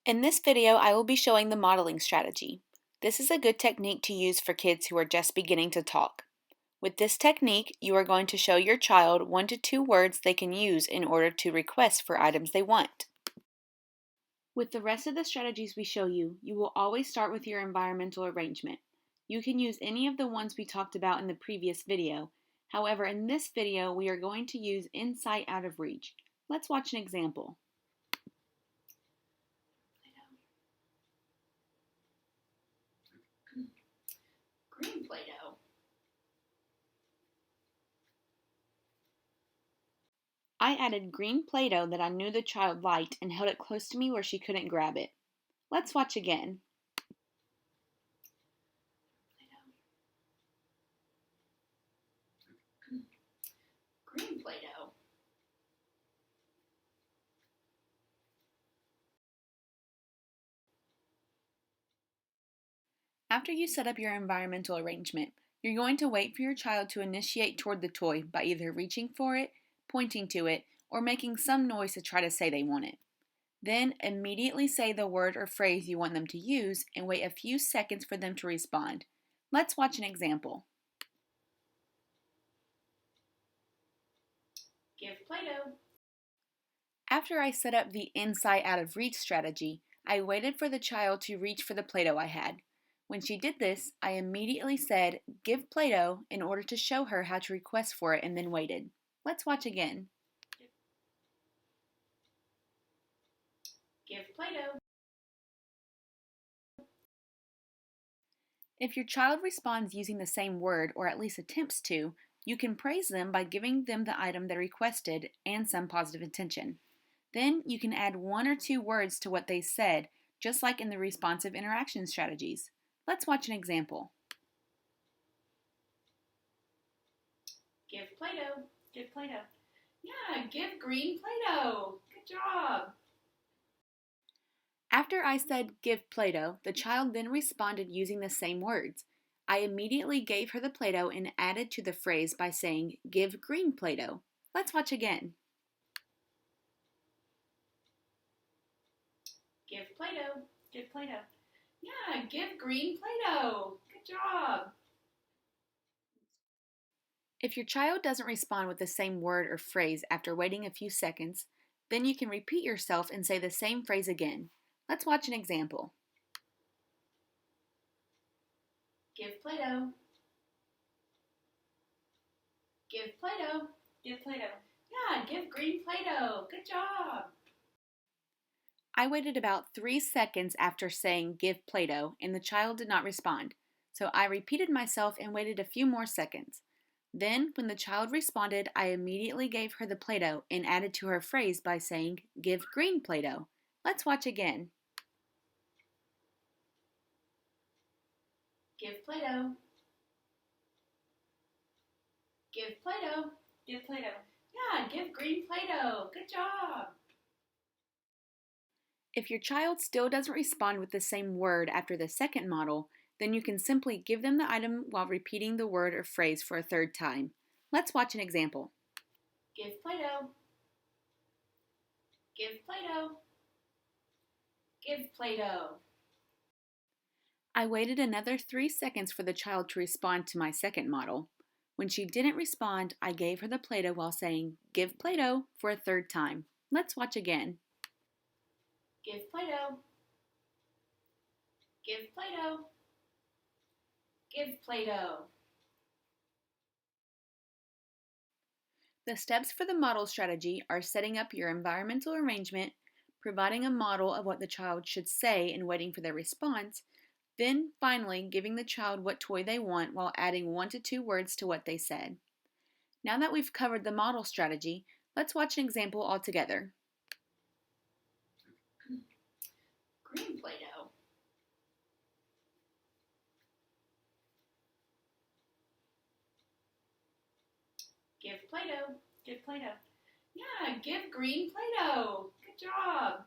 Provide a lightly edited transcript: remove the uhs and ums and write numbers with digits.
In this video, I will be showing the modeling strategy. This is a good technique to use for kids who are just beginning to talk. With this technique, you are going to show your child 1 to 2 words they can use in order to request for items they want. With the rest of the strategies we show you, you will always start with your environmental arrangement. You can use any of the ones we talked about in the previous video. However, in this video, we are going to use in sight, out of reach. Let's watch an example. Green Play-Doh. I added green Play-Doh that I knew the child liked and held it close to me where she couldn't grab it. Let's watch again. Green Play-Doh. After you set up your environmental arrangement, you're going to wait for your child to initiate toward the toy by either reaching for it, pointing to it, or making some noise to try to say they want it. Then immediately say the word or phrase you want them to use and wait a few seconds for them to respond. Let's watch an example. Give Play-Doh. After I set up the in sight, out of reach strategy, I waited for the child to reach for the Play-Doh I had. When she did this, I immediately said, "Give Play-Doh," in order to show her how to request for it, and then waited. Let's watch again. Give Play-Doh. If your child responds using the same word, or at least attempts to, you can praise them by giving them the item they requested and some positive intention. Then you can add 1 or 2 words to what they said, just like in the responsive interaction strategies. Let's watch an example. Give Play-Doh. Give Play-Doh. Yeah, give green Play-Doh. Good job. After I said "give Play-Doh," the child then responded using the same words. I immediately gave her the Play-Doh and added to the phrase by saying, "Give green Play-Doh." Let's watch again. Give Play-Doh. Give Play-Doh. Yeah, give green Play-Doh. Good job. If your child doesn't respond with the same word or phrase after waiting a few seconds, then you can repeat yourself and say the same phrase again. Let's watch an example. Give Play-Doh. Give Play-Doh. Give Play-Doh. Yeah, give green Play-Doh. Good job. I waited about 3 seconds after saying "give Play-Doh" and the child did not respond, so I repeated myself and waited a few more seconds. Then, when the child responded, I immediately gave her the Play-Doh and added to her phrase by saying, "Give green Play-Doh." Let's watch again. Give Play-Doh. Give Play-Doh. Give Play-Doh. Yeah, give green Play-Doh. Good job. If your child still doesn't respond with the same word after the second model, then you can simply give them the item while repeating the word or phrase for a third time. Let's watch an example. Give Play-Doh. Give Play-Doh. Give Play-Doh. I waited another 3 seconds for the child to respond to my second model. When she didn't respond, I gave her the Play-Doh while saying, "Give Play-Doh," for a third time. Let's watch again. Give Play-Doh. Give Play-Doh. Give Play-Doh. The steps for the model strategy are setting up your environmental arrangement, providing a model of what the child should say and waiting for their response, then finally giving the child what toy they want while adding 1 to 2 words to what they said. Now that we've covered the model strategy, let's watch an example all together. Green Play-Doh. Give Play-Doh. Give Play-Doh. Yeah, give green Play-Doh. Good job.